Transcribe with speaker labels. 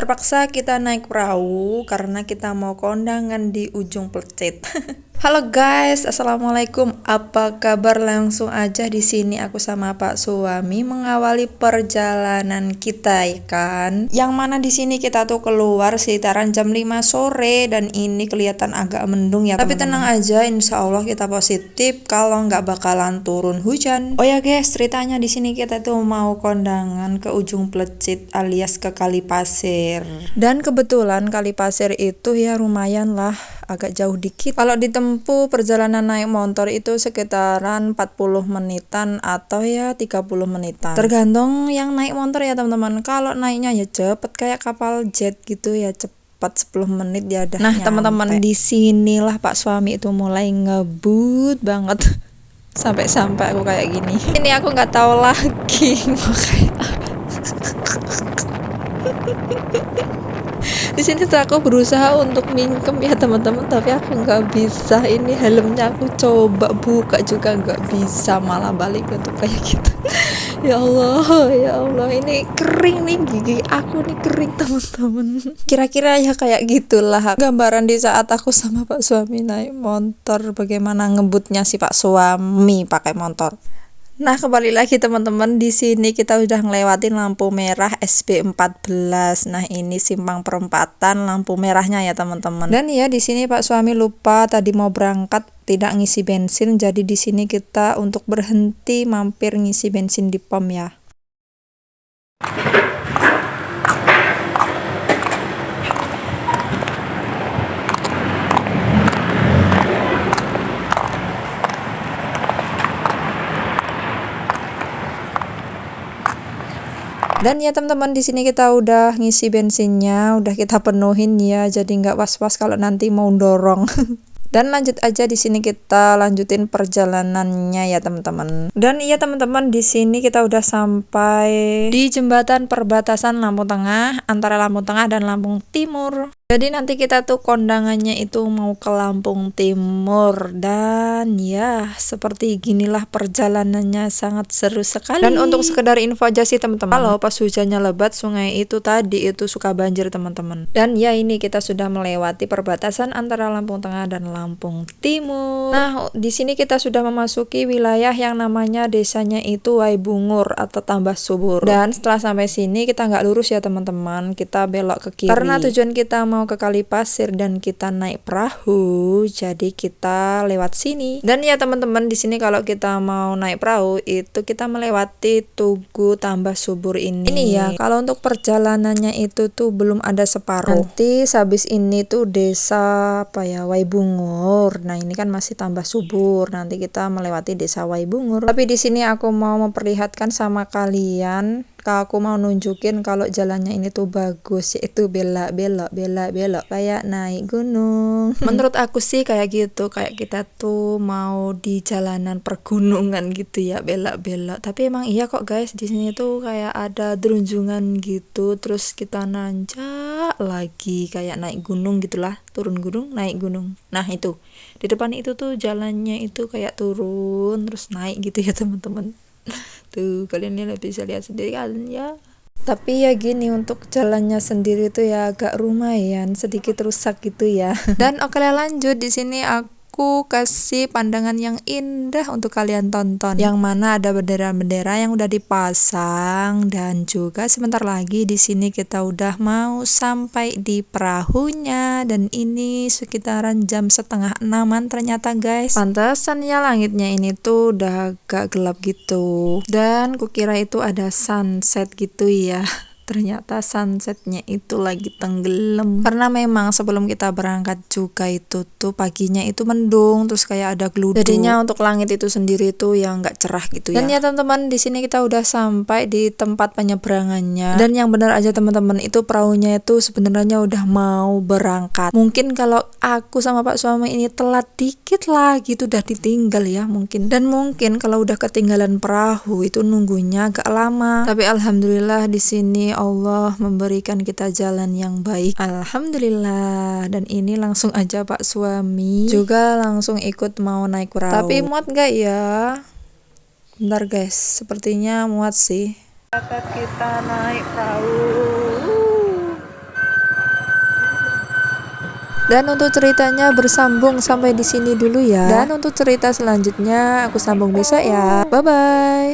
Speaker 1: Terpaksa kita naik perahu karena kita mau kondangan di ujung Plecet. Halo guys, assalamualaikum. Apa kabar? Langsung aja di sini aku sama Pak suami mengawali perjalanan kita, ya kan? Yang mana di sini kita tuh keluar sekitaran jam 5 sore dan ini kelihatan agak mendung ya. Tapi tenang aja, insya Allah kita positif kalau nggak bakalan turun hujan. Oh ya guys, ceritanya di sini kita tuh mau kondangan ke ujung Plecet alias ke Kali Pasir. Dan kebetulan Kali Pasir itu ya lumayan lah, agak jauh dikit. Kalau ditempuh perjalanan naik motor itu sekitaran 40 menitan atau ya 30 menitan. Tergantung yang naik motor ya teman-teman. Kalau naiknya ya cepet kayak kapal jet gitu ya, cepet 10 menit ya dah. Nah teman-teman, di sinilah Pak suami itu mulai ngebut banget. Sampai-sampai aku kayak gini. Ini aku nggak tahu lagi mau kayak di sini tuh aku berusaha untuk mingkem ya teman-teman, tapi aku nggak bisa. Ini helmnya aku coba buka juga nggak bisa, malah balik untuk kayak gitu. Ya Allah, ini kering nih, gigi aku nih kering teman-teman. Kira-kira ya kayak gitulah gambaran di saat aku sama Pak suami naik motor, bagaimana ngebutnya si Pak suami pakai motor. Nah, kembali lagi teman-teman, di sini kita udah ngelewatin lampu merah SB14. Nah, ini simpang perempatan lampu merahnya ya teman-teman. Dan ya di sini Pak suami lupa tadi mau berangkat tidak ngisi bensin, jadi di sini kita untuk berhenti mampir ngisi bensin di pom ya. Dan ya teman-teman, di sini kita udah ngisi bensinnya, udah kita penuhin ya, jadi nggak was-was kalau nanti mau dorong. Dan lanjut aja, di sini kita lanjutin perjalanannya ya teman-teman. Dan iya teman-teman, di sini kita udah sampai di jembatan perbatasan Lampung Tengah antara Lampung Tengah dan Lampung Timur. Jadi nanti kita tuh kondangannya itu mau ke Lampung Timur. Dan ya seperti ginilah perjalanannya, sangat seru sekali. Dan untuk sekedar info aja sih teman-teman, kalau pas hujannya lebat sungai itu tadi itu suka banjir teman-teman. Dan ya ini kita sudah melewati perbatasan antara Lampung Tengah dan Lampung Timur. Nah di sini kita sudah memasuki wilayah yang namanya desanya itu Waibungur atau Tambah Subur. Dan setelah sampai sini kita nggak lurus ya teman-teman, kita belok ke kiri. Karena tujuan kita mau ke Kali Pasir dan kita naik perahu, jadi kita lewat sini. Dan ya teman-teman, di sini kalau kita mau naik perahu itu kita melewati Tugu Tambah Subur ini. Ini ya, kalau untuk perjalanannya itu tuh belum ada separuh. Nanti habis ini tuh desa apa ya, Waibungur. Nah, ini kan masih Tambah Subur. Nanti kita melewati desa Waibungur. Tapi di sini aku mau memperlihatkan sama kalian, aku mau nunjukin kalau jalannya ini tuh bagus, yaitu belok kayak naik gunung. Menurut aku sih kayak gitu, kayak kita tuh mau di jalanan pergunungan gitu ya, belok. Tapi emang iya kok guys, di sini tuh kayak ada derunjungan gitu, terus kita nanjak lagi kayak naik gunung gitulah, turun gunung, naik gunung. Nah itu di depan itu tuh jalannya itu kayak turun terus naik gitu ya teman-teman. Tuh kalian bisa lihat sendiri kan ya. Tapi ya gini, untuk jalannya sendiri tuh ya agak lumayan sedikit rusak gitu ya. Dan oke lanjut, di sini aku kasih pandangan yang indah untuk kalian tonton, yang mana ada bendera-bendera yang udah dipasang. Dan juga sebentar lagi di sini kita udah mau sampai di perahunya, dan ini sekitaran jam 5:30 ternyata guys. Pantesan ya langitnya ini tuh udah agak gelap gitu, dan kukira itu ada sunset gitu ya. Ternyata sunsetnya itu lagi tenggelam, karena memang sebelum kita berangkat juga itu tuh paginya itu mendung, terus kayak ada geluduk, jadinya untuk langit itu sendiri tuh yang nggak cerah gitu ya. Dan ya teman-teman, di sini kita udah sampai di tempat penyeberangannya, dan yang benar aja teman-teman, itu perahunya itu sebenarnya udah mau berangkat. Mungkin kalau aku sama Pak suami ini telat dikit lah gitu udah ditinggal ya mungkin. Dan mungkin kalau udah ketinggalan perahu itu nunggunya agak lama, tapi alhamdulillah di sini Allah memberikan kita jalan yang baik, alhamdulillah. Dan ini langsung aja Pak suami juga langsung ikut mau naik perahu. Tapi muat gak ya? Bentar guys, sepertinya muat sih. Kita naik perahu. Dan untuk ceritanya bersambung sampai di sini dulu ya. Dan untuk cerita selanjutnya aku sambung besok ya. Bye bye.